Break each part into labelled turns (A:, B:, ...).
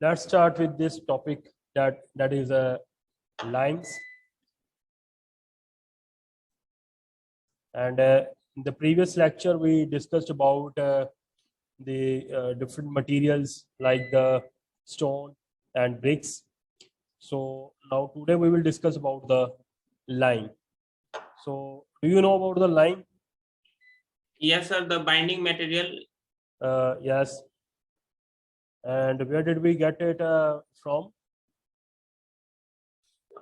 A: let's start with this topic that is limes. And in the previous lecture we discussed about the different materials like the stone and bricks. So now today we will discuss about the lime. So do you know about the lime?
B: Yes, sir. The binding material.
A: Yes. And where did we get it from?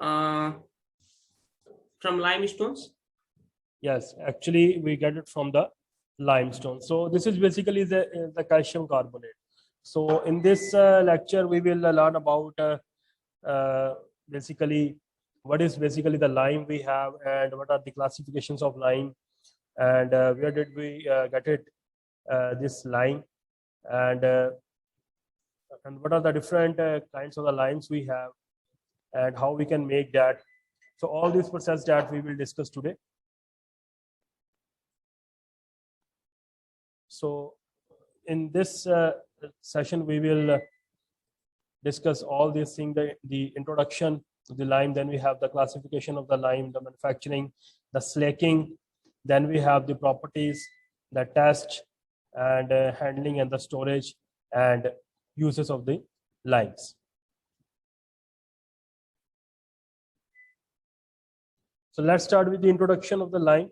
B: From limestones.
A: Yes, actually we get it from the limestone. So this is basically the calcium carbonate. So in this lecture we will learn about basically what is basically the lime we have and what are the classifications of lime and where did we get it this lime and what are the different kinds of the limes we have and how we can make that. So all these process that we will discuss today. So in this session we will discuss all these things, the introduction to the lime, then we have the classification of the lime, the manufacturing, the slaking, then we have the properties, the test and handling and the storage and uses of the limes. So let's start with the introduction of the lime.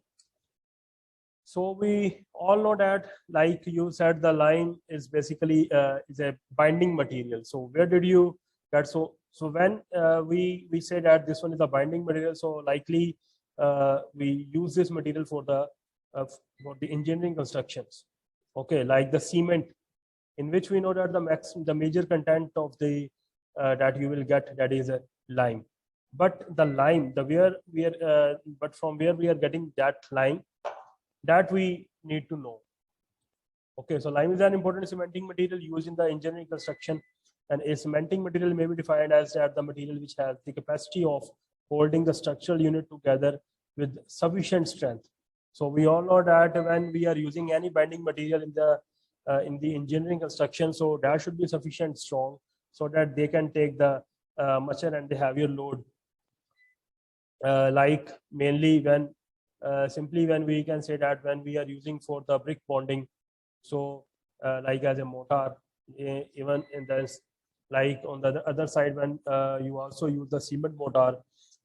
A: So we all know that, like you said, the lime is basically is a binding material. So where did you get? So when we say that this one is a binding material, so likely we use this material for the engineering constructions. Okay, like the cement, in which we know that the major content of the that you will get, that is a lime. But the lime, but from where we are getting that lime, that we need to know. Okay, so lime is an important cementing material used in the engineering construction, and a cementing material may be defined as that the material which has the capacity of holding the structural unit together with sufficient strength. So we all know that when we are using any binding material in the engineering construction, so that should be sufficient strong so that they can take the much and the heavier load. Like mainly when simply when we can say that when we are using for the brick bonding, so like as a mortar, even in this, like on the other side when you also use the cement mortar,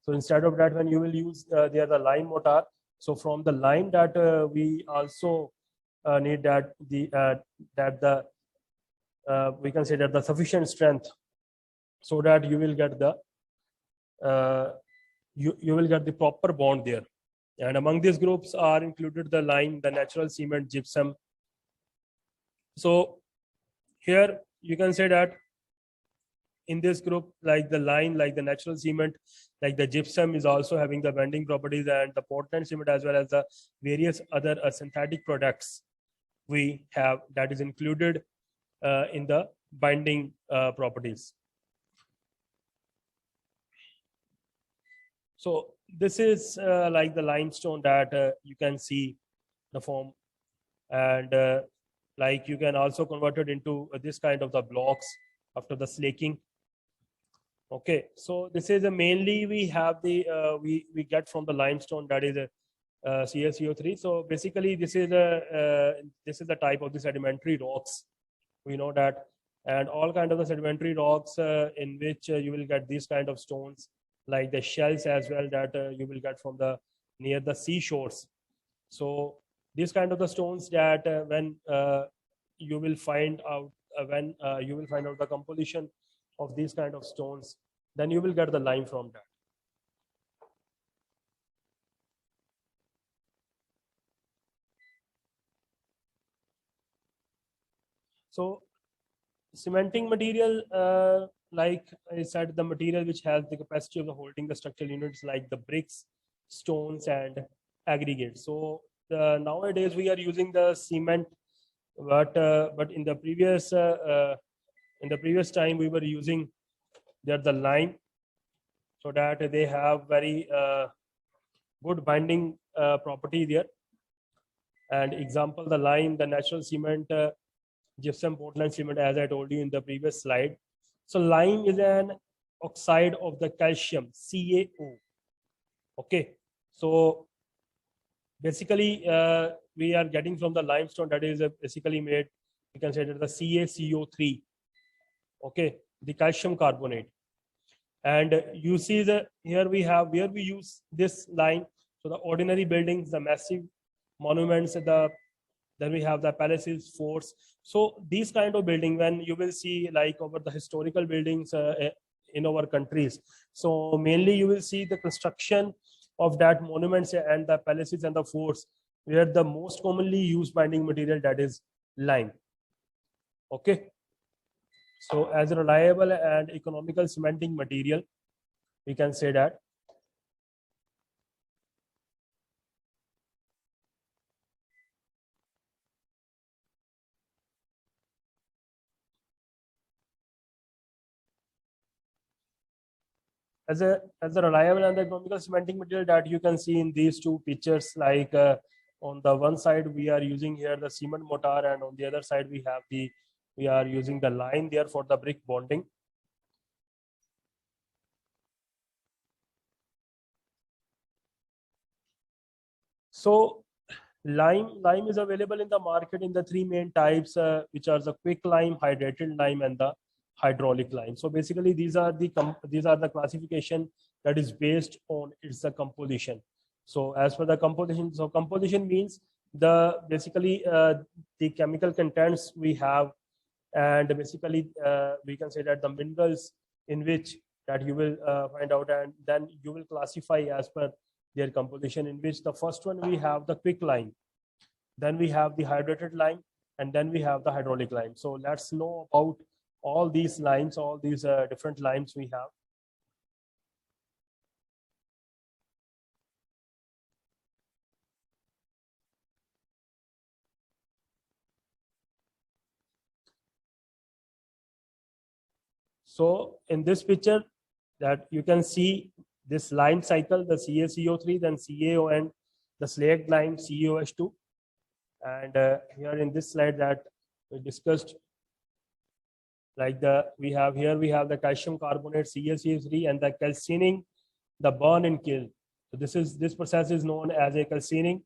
A: so instead of that when you will use there the lime mortar, so from the lime that we also need that the we can say that the sufficient strength so that you will get the you will get the proper bond there. And among these groups are included the lime, the natural cement, gypsum. So here you can say that in this group, like the lime, like the natural cement, like the gypsum is also having the bending properties, and the Portland cement as well as the various other synthetic products we have that is included in the binding properties. So this is like the limestone that you can see the form, and like you can also convert it into this kind of the blocks after the slaking. Okay, so this is mainly we have the we get from the limestone, that is a CaCO3. So basically this is the type of the sedimentary rocks, we know that, and all kind of the sedimentary rocks in which you will get these kind of stones like the shells as well that you will get from the near the seashores. So these kind of the stones that when you will find out when you will find out the composition of these kind of stones, then you will get the lime from that. So cementing material, like I said, the material which has the capacity of holding the structural units like the bricks, stones and aggregates. So nowadays we are using the cement, but in the previous time we were using the lime, so that they have very good binding property there. And example, the lime, the natural cement, gypsum, Portland cement, as I told you in the previous slide. So lime is an oxide of the calcium, CaO. Okay, so basically we are getting from the limestone that is basically made, we can say that the CaCO3. Okay, the calcium carbonate. And you see the here we have where we use this lime. So the ordinary buildings, the massive monuments, then we have the palaces, forts. So these kind of building, when you will see like over the historical buildings in our countries, so mainly you will see the construction of that monuments and the palaces and the forts, where the most commonly used binding material, that is lime. Okay, so as a reliable and economical cementing material, we can say that. As a reliable and economical cementing material, that you can see in these two pictures, like on the one side we are using here the cement mortar, and on the other side we are using the lime there for the brick bonding. So lime is available in the market in the three main types, which are the quick lime, hydrated lime, and the hydraulic lime. So basically these are the classification that is based on its the composition. So as per the composition, so composition means the basically the chemical contents we have, and basically we can say that the minerals in which that you will find out, and then you will classify as per their composition, in which the first one we have the quick lime, then we have the hydrated lime, and then we have the hydraulic lime. So let's know about all these limes, all these different limes we have. So in this picture that you can see this lime cycle, the CaCO3, then CaO, and the slaked lime CaOH2. And here in this slide that we discussed, like we have the calcium carbonate CaCO3 and the calcining, the burn and kill. So this process is known as a calcining.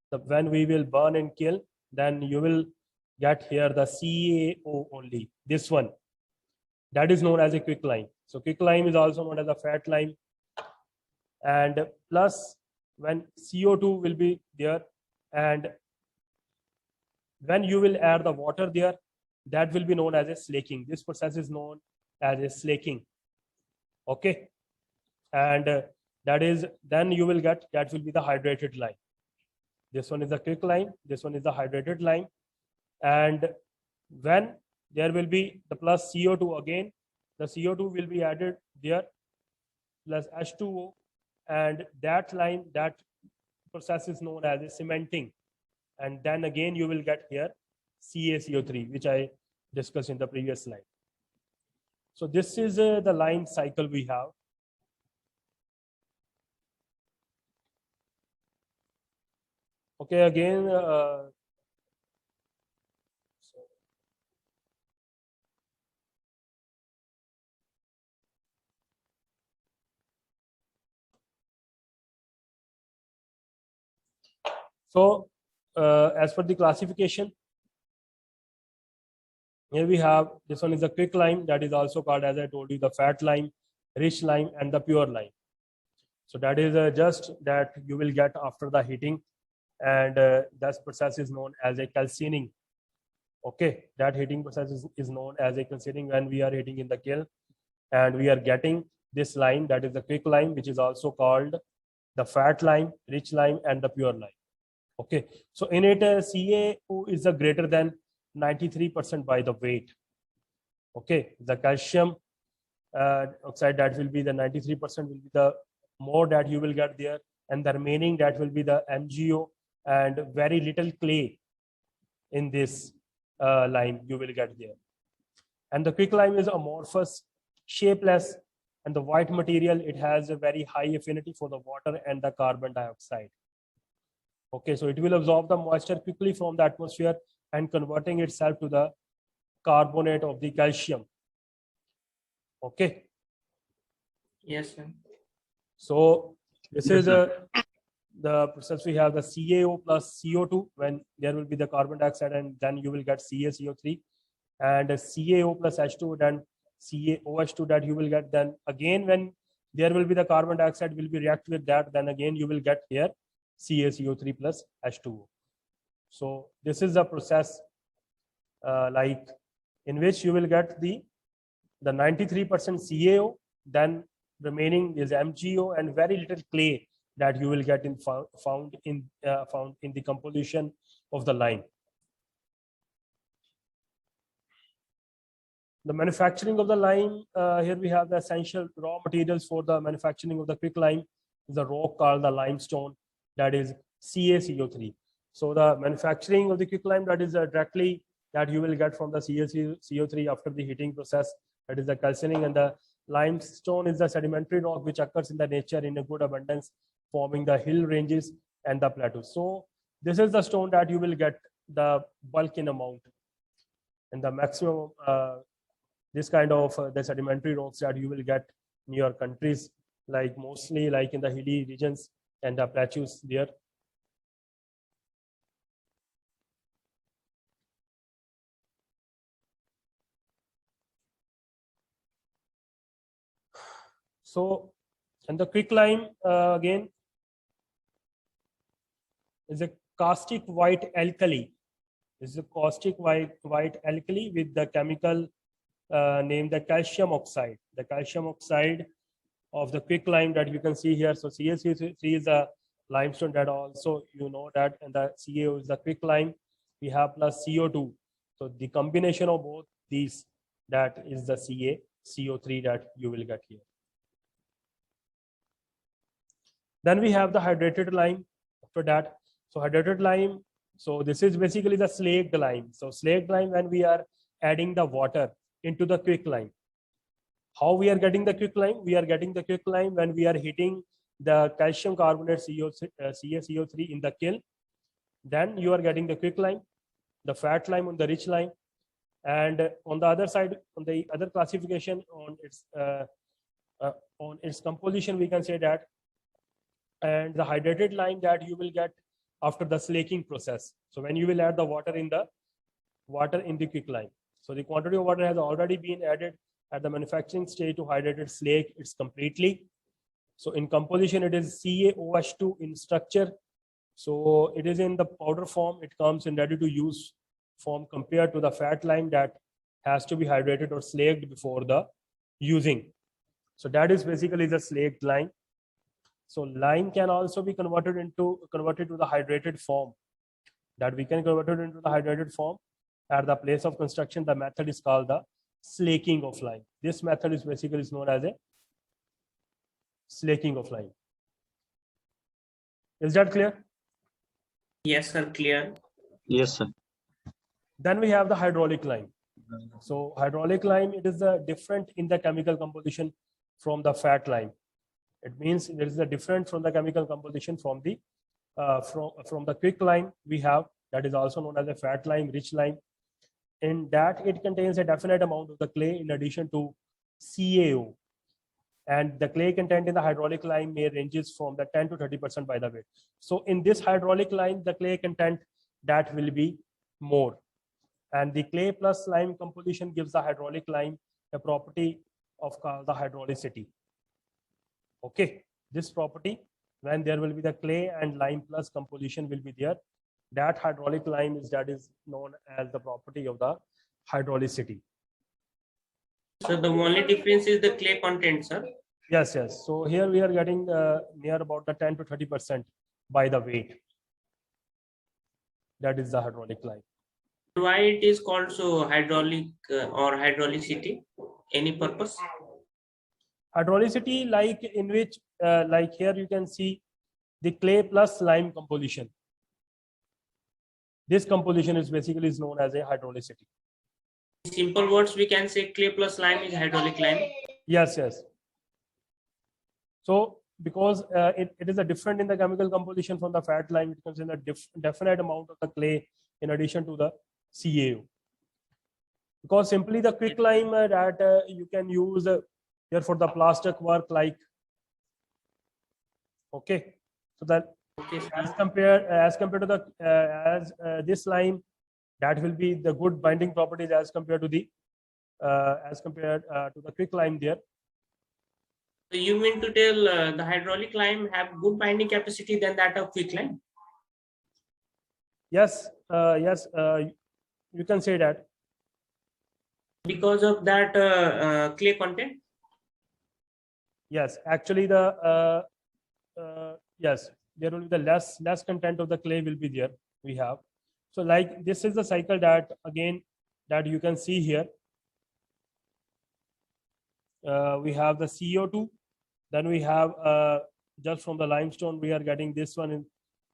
A: When we will burn and kill, then you will get here the CaO only, this one, that is known as a quick lime. So quick lime is also known as a fat lime. And plus when CO2 will be there, and when you will add the water there, that will be known as a slaking. This process is known as a slaking. Okay, and that is, then you will get, that will be the hydrated lime. This one is the quick lime, this one is the hydrated lime. And when there will be the plus CO2 again, the CO2 will be added there, plus H2O, and that lime, that process is known as a cementing. And then again you will get here CaCO3, which I discussed in the previous slide. So this is the lime cycle we have. Okay, again so as per the classification, here we have, this one is the quick lime, that is also called, as I told you, the fat lime, rich lime, and the pure lime. So that is just that you will get after the heating, and that process is known as a calcining. Okay, that heating process is known as a calcining when we are heating in the kiln, and we are getting this lime, that is the quick lime, which is also called the fat lime, rich lime, and the pure lime. Okay, so in it CaO is a greater than 93% by the weight. Okay, the calcium oxide, that will be the 93% will be the more that you will get there, and the remaining, that will be the MgO, and very little clay in this lime you will get there. And the quick lime is amorphous, shapeless, and the white material, it has a very high affinity for the water and the carbon dioxide. Okay, so it will absorb the moisture quickly from the atmosphere and converting itself to the carbonate of the calcium. Okay.
B: Yes, sir.
A: So this
C: Yes,
A: is
C: sir.
A: the process. We have the CaO plus CO2 when there will be the carbon dioxide, and then you will get CaCO3, and CaO plus H2, then CaOH2 that you will get. Then again, when there will be the carbon dioxide will be react with that, then again you will get here CaCO3 plus H2O. So this is the process like in which you will get the 93% CaO, then remaining is MgO and very little clay that you will get in found in the composition of the lime. The manufacturing of the lime, here we have the essential raw materials for the manufacturing of the quicklime. The rock called the limestone, that is CaCO3. So the manufacturing of the quicklime, that is directly that you will get from the CaCO3 after the heating process, that is the calcining. And the limestone is the sedimentary rock which occurs in the nature in a good abundance, forming the hill ranges and the plateaus. So this is the stone that you will get the bulk in amount, and the maximum this kind of the sedimentary rocks that you will get in your countries, like mostly like in the hilly regions and the plateaus there. So, and the quicklime again is a caustic white alkali. This is a caustic white alkali with the chemical named the calcium oxide. The calcium oxide of the quicklime that you can see here. So CaCO3 is a limestone that also you know that, and the CaO is the quicklime. We have plus CO2. So the combination of both these, that is the CaCO3 that you will get here. Then we have the hydrated lime after that. So hydrated lime, so this is basically the slaked lime. So slaked lime, when we are adding the water into the quicklime. How we are getting the quicklime? We are getting the quicklime when we are heating the calcium carbonate CaCO3 in the kiln. Then you are getting the quicklime, the fat lime on the rich lime. And on the other side, on the other classification on its composition, we can say that, and the hydrated lime that you will get after the slaking process. So when you will add the water in the quicklime. So the quantity of water has already been added at the manufacturing stage to hydrated slake it's completely. So in composition, it is CaOH2 in structure. So it is in the powder form. It comes in ready to use form compared to the fat lime that has to be hydrated or slaked before the using. So that is basically the slaked lime. So lime can also be converted to the hydrated form. That we can convert it into the hydrated form. At the place of construction, the method is called the slaking of lime. This method is basically known as a slaking of lime. Is that clear?
B: Yes, sir. Clear.
C: Yes, sir.
A: Then we have the hydraulic lime. So hydraulic lime, it is different in the chemical composition from the fat lime. It means there is a different from the chemical composition from the from the quick lime we have, that is also known as a fat lime, rich lime. In that it contains a definite amount of the clay in addition to CaO. And the clay content in the hydraulic lime may ranges from the 10 to 30% by the weight. So in this hydraulic lime, the clay content that will be more. And the clay plus lime composition gives the hydraulic lime a property of called the hydraulicity. Okay, this property, when there will be the clay and lime plus composition will be there, that hydraulic lime is known as the property of the hydraulicity.
B: So the only difference is the clay content, sir.
A: Yes. So here we are getting near about the 10 to 30% by the weight. That is the hydraulic lime.
B: Why it is called so hydraulic or hydraulicity? Any purpose?
A: Hydraulicity, like in which, like here you can see the clay plus lime composition. This composition is basically known as a hydraulicity.
B: In simple words, we can say clay plus lime is hydraulic lime.
A: Yes. So because it is a different in the chemical composition from the fat lime, it contains a definite amount of the clay in addition to the CaO. because simply the quick lime that you can use here for the plastic work, like, okay, so that
B: Okay,
A: as
B: sir.
A: compared to the this lime, that will be the good binding properties as compared to the to the quick lime there.
B: So you mean to tell the hydraulic lime have good binding capacity than that of quick lime?
A: Yes, yes, you can say that.
B: Because of that clay content?
A: Yes, actually yes, there will be the less content of the clay will be there. We have, so like this is the cycle that again that you can see here. We have the CO2, then we have just from the limestone we are getting this one in,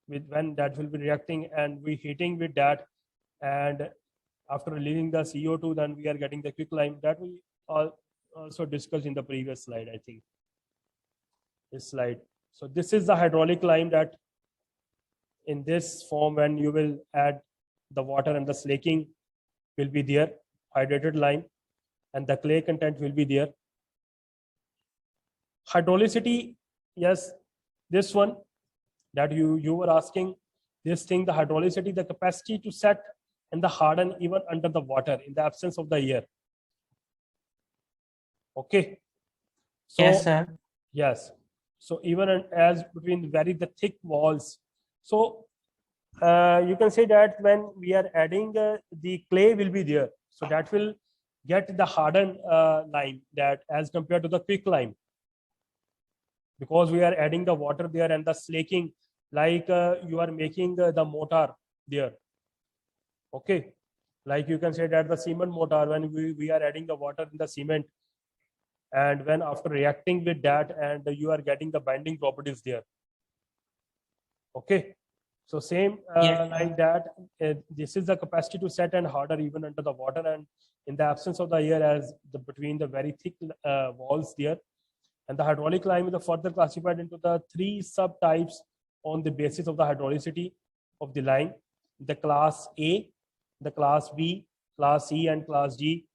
A: with when that will be reacting and we heating with that, and after releasing the CO2 then we are getting the quick lime that we also discussed in the previous slide, I think this slide. So this is the hydraulic lime that in this form when you will add the water and the slaking will be there, hydrated lime, and the clay content will be there. Hydraulicity, yes, this one that you were asking, this thing, the hydraulicity, the capacity to set and the harden even under the water in the absence of the air. Okay, so
B: Yes, sir.
A: yes, so even as between very the thick walls, so you can say that when we are adding the clay will be there, so that will get the hardened lime that as compared to the quick lime, because we are adding the water there and the slaking, like you are making the mortar there. Okay, like you can say that the cement mortar, when we are adding the water in the cement, and when after reacting with that and you are getting the binding properties there. Okay, so same
B: Yes.
A: like that, this is the capacity to set and harder even under the water and in the absence of the air, as the between the very thick walls there. And the hydraulic lime is further classified into the three subtypes on the basis of the hydraulicity of the lime: the class A, the class B, class C, and class D.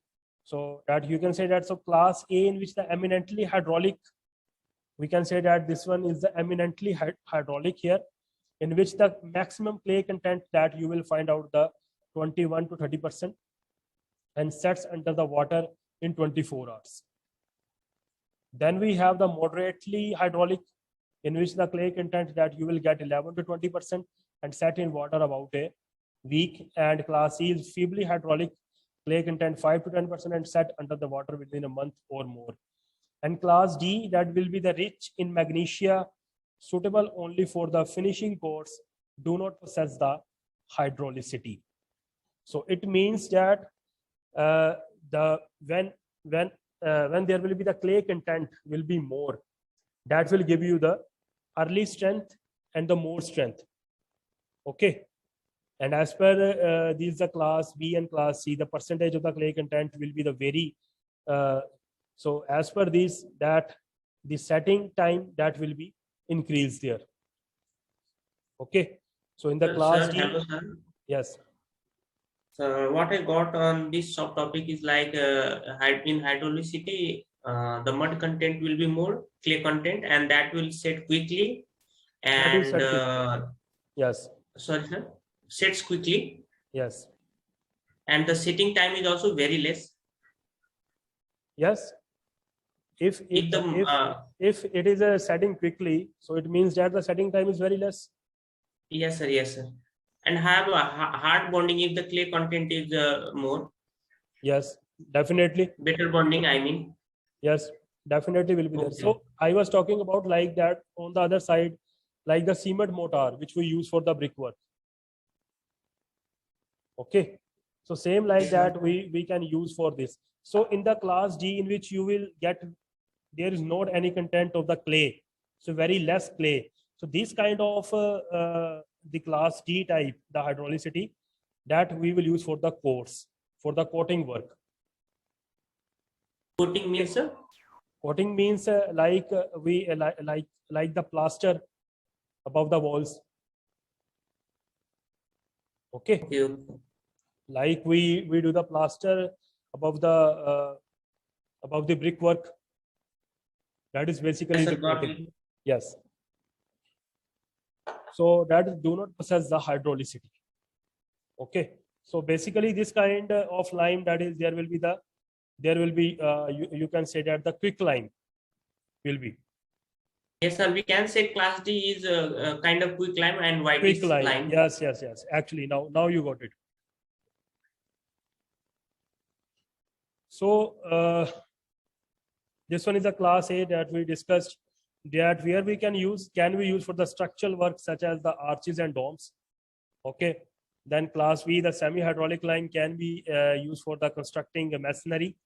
A: So that you can say that, so class A, in which the eminently hydraulic, we can say that this one is the eminently hydraulic here, in which the maximum clay content that you will find out the 21 to 30% and sets under the water in 24 hours. Then we have the moderately hydraulic, in which the clay content that you will get 11 to 20% and set in water about a week. And class C is feebly hydraulic, clay content 5 to 10% and set under the water within a month or more. And class D, that will be the rich in magnesia, suitable only for the finishing course, do not possess the hydraulicity. So it means that when there will be the clay content will be more, that will give you the early strength and the more strength. Okay, and as per these the class B and class C, the percentage of the clay content will be the very so as per these, that the setting time that will be increased there. Okay, so in the class
B: Sir,
A: D,
B: hello, sir.
A: yes.
B: So what I got on this subtopic is like in hydraulicity, the mud content will be more, clay content, and that will set quickly.
A: That will
B: And
A: set quickly. Yes,
B: sorry, sir, sets quickly,
A: yes,
B: and the setting time is also very less.
A: yes. If
B: If the
A: if it is a setting quickly, so it means that the setting time is very less.
B: yes, sir, yes, sir, and have a hard bonding if the clay content is more.
A: Yes, definitely.
B: Better bonding, I mean.
A: Yes, definitely will be there.
B: Okay.
A: So I was talking about like that on the other side, like the cement mortar, which we use for the brickwork. Okay, so same like that we can use for this. So in the class D, in which you will get, there is not any content of the clay, so very less clay. So this kind of the class D type, the hydraulicity, that we will use for the course, for the coating work.
B: Coating means, sir?
A: Coating means like we like the plaster above the walls. Okay,
B: Okay.
A: like we do the plaster above the brickwork. That is basically
B: Yes, sir,
A: the
B: got
A: coating.
B: it.
A: Yes. So that do not possess the hydraulicity. Okay. So basically this kind of lime, that is, there will be you can say that the quick lime will be
B: Yes, sir. We can say class D is a kind of quick lime and white
A: quick
B: is
A: lime.
B: lime.
A: Yes. Actually, now you got it. So this one is a class A that we discussed, that where we can use for the structural work such as the arches and domes. Okay. Then class B, the semi-hydraulic lime can be used for the constructing masonry.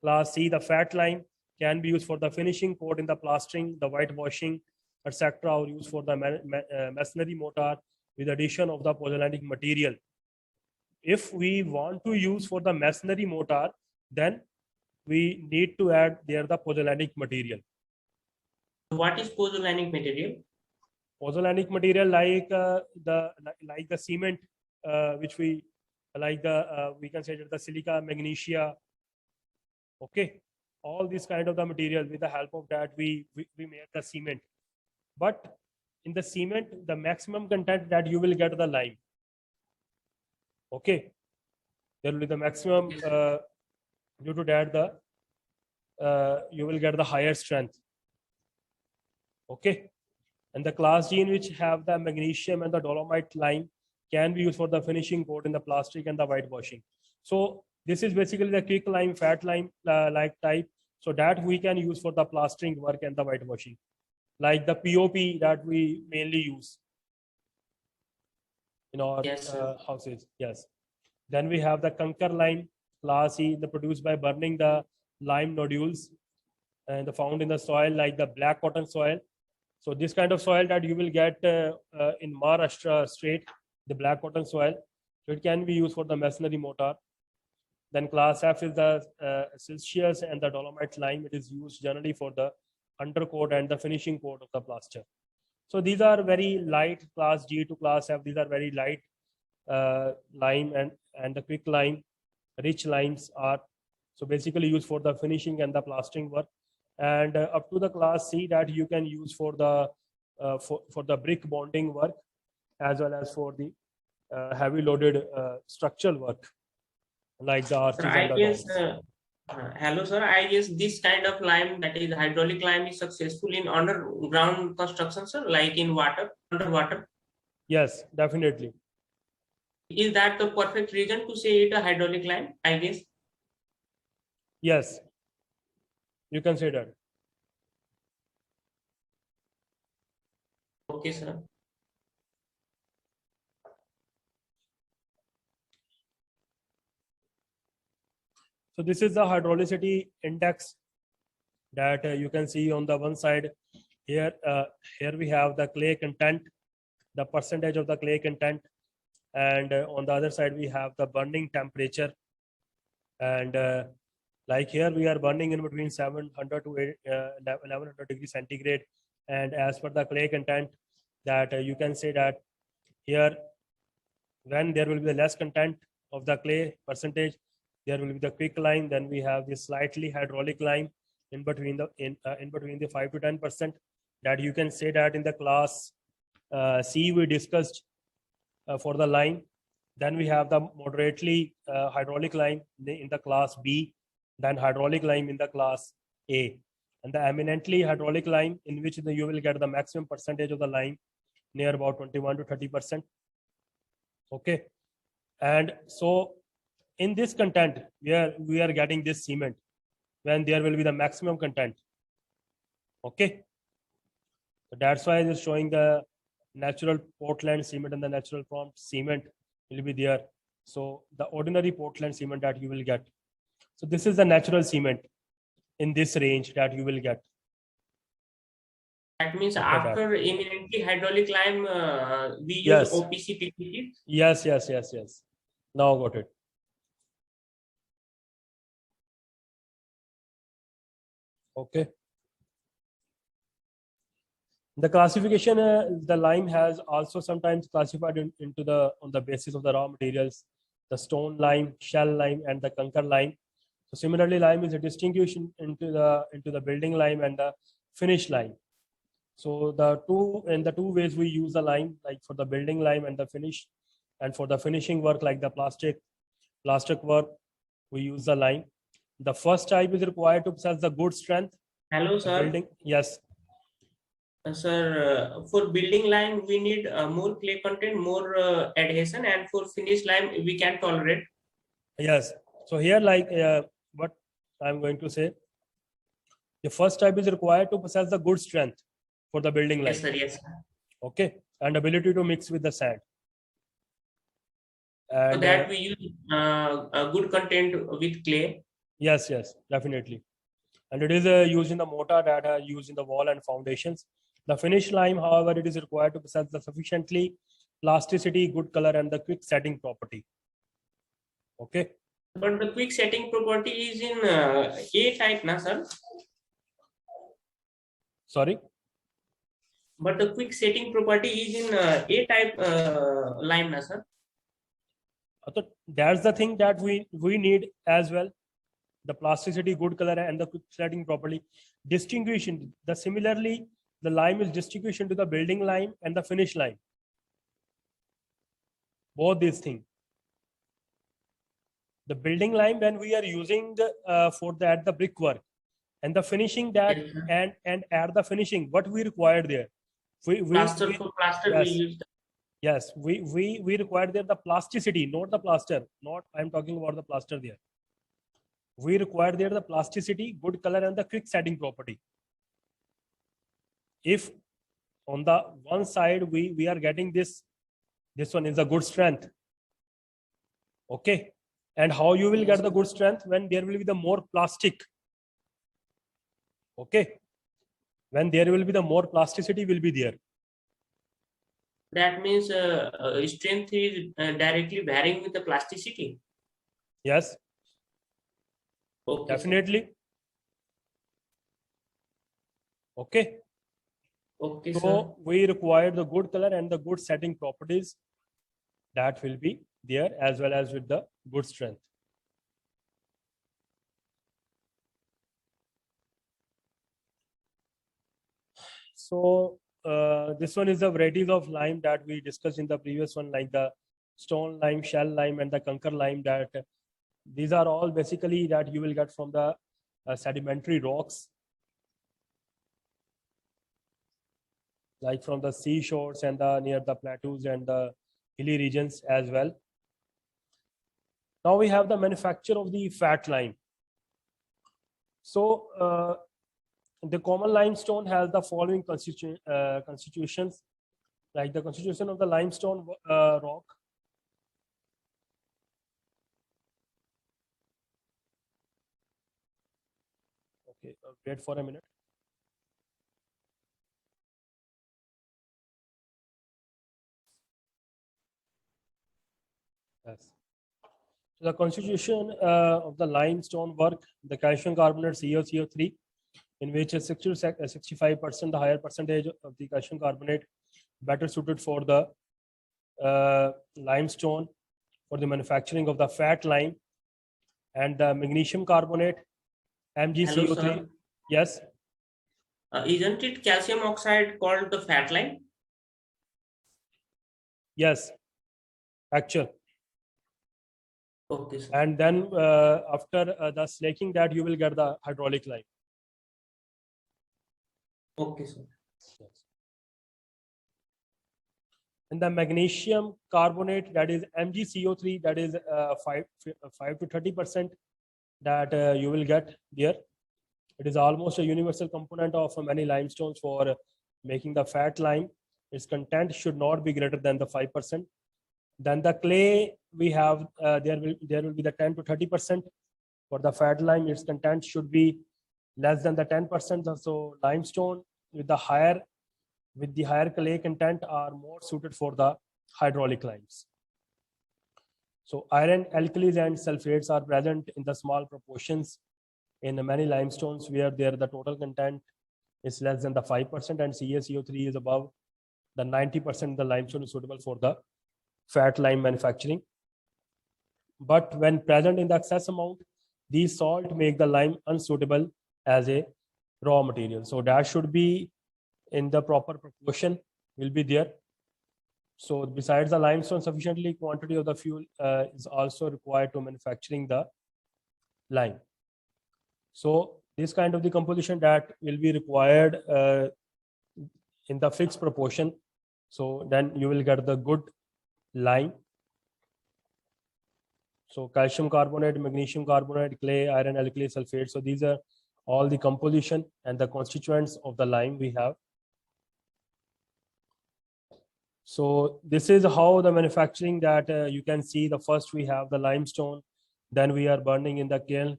A: Class C, the fat lime can be used for the finishing coat in the plastering, the whitewashing, etc., or used for the masonry mortar with addition of the pozzolanic material. If we want to use for the masonry mortar, then we need to add there the pozzolanic material.
B: What is pozzolanic material?
A: Pozzolanic material like the cement, which we like we can say that the silica, magnesia. Okay, all these kind of the material, with the help of that we make the cement. But in the cement, the maximum content that you will get the lime. Okay, there will be the maximum due to that you will get the higher strength. Okay, and the class G, in which have the magnesium and the dolomite lime, can be used for the finishing coat in the plastic and the whitewashing. So this is basically the quick lime, fat lime like type. So that we can use for the plastering work and the whitewashing, like the POP that we mainly use in our houses. Yes. Then we have the conker lime, class E, produced by burning the lime nodules and found in the soil like the black cotton soil. So this kind of soil that you will get in Maharashtra state, the black cotton soil, so it can be used for the masonry mortar. Then class F is the silicious and the dolomite lime. It is used generally for the undercoat and the finishing coat of the plaster. So these are very light. Class G to class F, these are very light lime, and the quick lime, rich limes are so basically used for the finishing and the plastering work. And up to the class C that you can use for the for the brick bonding work, as well as for the heavy loaded structural work like the arches.
B: Sir,
A: and the domes.
B: hello, sir. I guess this kind of lime, that is hydraulic lime, is successful in underground construction, sir, like in underwater.
A: Yes, definitely.
B: Is that the perfect reason to say it a hydraulic lime, I guess?
A: Yes, you can say that.
B: Okay, sir.
A: So this is the hydraulicity index that you can see on the one side. Here we have the clay content, the percentage of the clay content, and on the other side we have the burning temperature. And like here we are burning in between 700 to 1100 degrees centigrade. And as per the clay content, that you can say that here, when there will be the less content of the clay percentage, there will be the quick lime. Then we have the slightly hydraulic lime in between the 5 to 10%. That you can say that in the class C we discussed for the lime. Then we have the moderately hydraulic lime in the class B, then hydraulic lime in the class A, and the eminently hydraulic lime, in which you will get the maximum percentage of the lime, near about 21 to 30%. Okay, and so in this content where we are getting this cement, when there will be the maximum content. Okay, so that's why it is showing the natural Portland cement and the natural prompt cement will be there. So the ordinary Portland cement that you will get. So this is the natural cement in this range that you will get.
B: That means after eminently hydraulic lime, we use
A: Yes.
B: OPC PPT.
A: Yes. Now got it. Okay. The classification, the lime has also sometimes classified into on the basis of the raw materials, the stone lime, shell lime, and the conker lime. So similarly, lime is a distinguishing into the building lime and the finish lime. So the two ways we use the lime, like for the building lime and the finish, and for the finishing work like the plastic work, we use the lime. The first type is required to possess the good strength.
B: Hello,
A: The
B: sir.
A: building, yes.
B: Sir, for building lime, we need more clay content, more adhesion, and for finish lime, we can tolerate.
A: Yes. So here, like what I'm going to say, the first type is required to possess the good strength for the building lime.
B: Yes, sir. Yes, sir.
A: Okay, and ability to mix with the sand. And
B: For that, we use a good content with clay.
A: yes, definitely. And it is used in the mortar that are used in the wall and foundations. The finished lime, however, it is required to possess the sufficiently plasticity, good color, and the quick setting property. Okay.
B: But the quick setting property is in A type, na sir?
A: Sorry.
B: But the quick setting property is in A type lime, na sir?
A: So that's the thing that we need as well. The plasticity, good color, and the quick setting properly. Distinguishing the similarly, the lime is distinguished into the building lime and the finish lime. Both these things. The building lime when we are using for that the brickwork, and the finishing that
B: Yes,
A: and at the finishing what we required there.
B: Plaster for plaster,
A: yes,
B: we use.
A: yes, we require there the plasticity, not the plaster. Not I'm talking about the plaster there. We require there the plasticity, good color, and the quick setting property. If on the one side we are getting this one is a good strength. Okay, and how you will get the good strength when there will be the more plastic. Okay, when there will be the more plasticity will be there.
B: That means strength is directly varying with the plasticity.
A: Yes.
B: Okay,
A: Definitely.
B: sir.
A: Okay.
B: Okay,
A: so
B: sir.
A: we require the good color and the good setting properties that will be there as well as with the good strength. So this one is the varieties of lime that we discussed in the previous one, like the stone lime, shell lime, and the conker lime. That these are all basically that you will get from the sedimentary rocks, like from the seashores and near the plateaus and the hilly regions as well. Now we have the manufacture of the fat lime. So the common limestone has the following constitutions, like the constitution of the limestone rock. Okay, wait for a minute. Yes. So the constitution of the limestone work, the calcium carbonate CaCO3, in which is 60 to 65%, the higher percentage of the calcium carbonate better suited for the limestone for the manufacturing of the fat lime, and the magnesium carbonate MgCO3.
B: Hello, sir.
A: Yes.
B: Isn't it calcium oxide called the fat lime?
A: Yes, actual.
B: Okay, sir.
A: And then after the slaking that you will get the hydraulic lime.
B: Okay, sir.
A: Yes. And the magnesium carbonate, that is MgCO3, that is 5 to 30% that you will get there. It is almost a universal component of many limestones for making the fat lime. Its content should not be greater than the 5%. Then the clay we have, there will be the 10 to 30% for the fat lime. Its content should be less than the 10%. So limestone with the higher clay content are more suited for the hydraulic limes. So iron, alkalis, and sulfates are present in the small proportions in many limestones where the total content is less than the 5%, and CaCO3 is above the 90%. The limestone is suitable for the fat lime manufacturing. But when present in the excess amount, these salt make the lime unsuitable as a raw material. So that should be in the proper proportion will be there. So besides the limestone, sufficiently quantity of the fuel is also required to manufacturing the lime. So this kind of the composition that will be required in the fixed proportion. So then you will get the good lime. So calcium carbonate, magnesium carbonate, clay, iron alkali sulfate. So these are all the composition and the constituents of the lime we have. So this is how the manufacturing that you can see. The first we have the limestone, then we are burning in the kiln,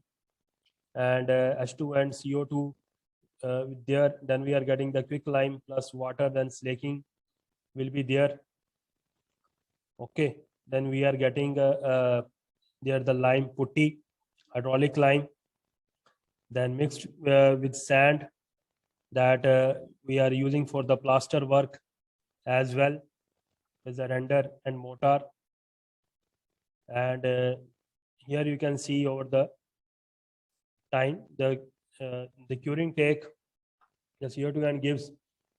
A: and H2 and CO2 there. Then we are getting the quick lime plus water, then slaking will be there. Okay, then we are getting there the lime putty, hydraulic lime, then mixed with sand that we are using for the plaster work as well as a render and mortar. And here you can see over the time the curing take the CO2 and gives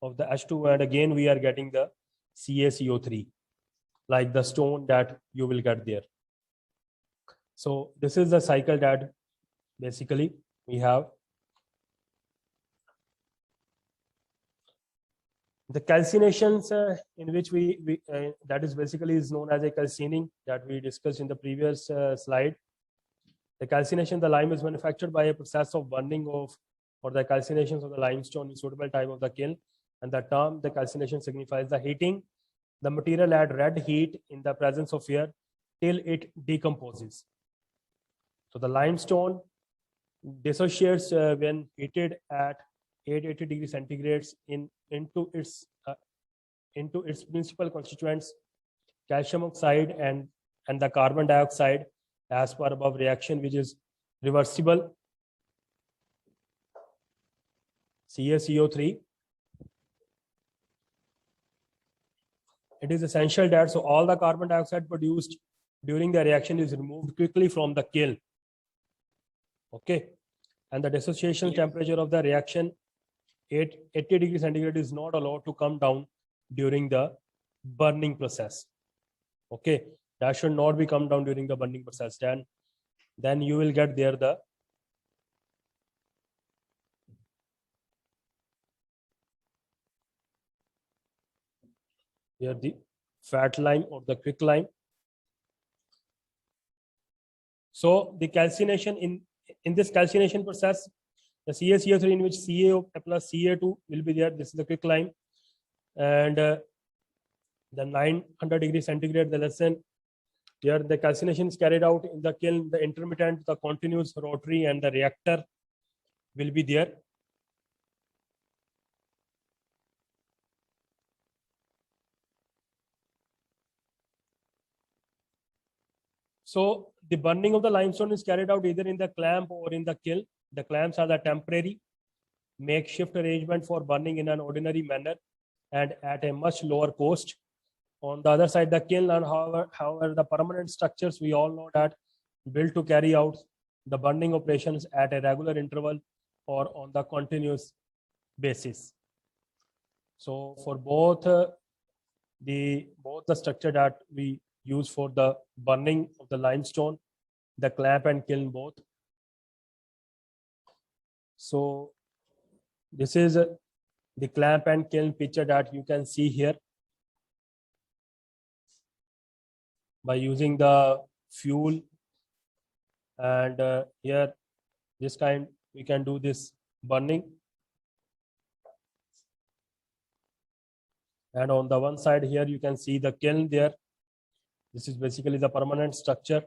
A: of the H2, and again we are getting the CaCO3 like the stone that you will get there. So this is the cycle that basically we have. The calcinations in which we that is basically is known as a calcining that we discussed in the previous slide. The calcination, the lime is manufactured by a process of burning of or the calcinations of the limestone in suitable type of the kiln, and the term the calcination signifies the heating the material at red heat in the presence of air till it decomposes. So the limestone dissociates when heated at 880 degrees centigrade into its principal constituents, calcium oxide and the carbon dioxide, as per above reaction, which is reversible, CaCO3. It is essential that so all the carbon dioxide produced during the reaction is removed quickly from the kiln. Okay, and the dissociation temperature of the reaction 80 degrees centigrade is not allowed to come down during the burning process. Okay, that should not be come down during the burning process. Then you will get there the here the fat lime or the quick lime. So the calcination in this calcination process, the CaCO3 in which Ca plus Ca2 will be there. This is the quick lime, and the 900 degrees centigrade, the lesson here the calcination is carried out in the kiln. The intermittent, the continuous, rotary, and the reactor will be there. So the burning of the limestone is carried out either in the clamp or in the kiln. The clamps are the temporary makeshift arrangement for burning in an ordinary manner and at a much lower cost. On the other side, the kiln, and however the permanent structures, we all know that built to carry out the burning operations at a regular interval or on the continuous basis. So for both the structure that we use for the burning of the limestone, the clamp and kiln both. So this is the clamp and kiln picture that you can see here. By using the fuel, and here this kind we can do this burning, and on the one side here you can see the kiln there. This is basically the permanent structure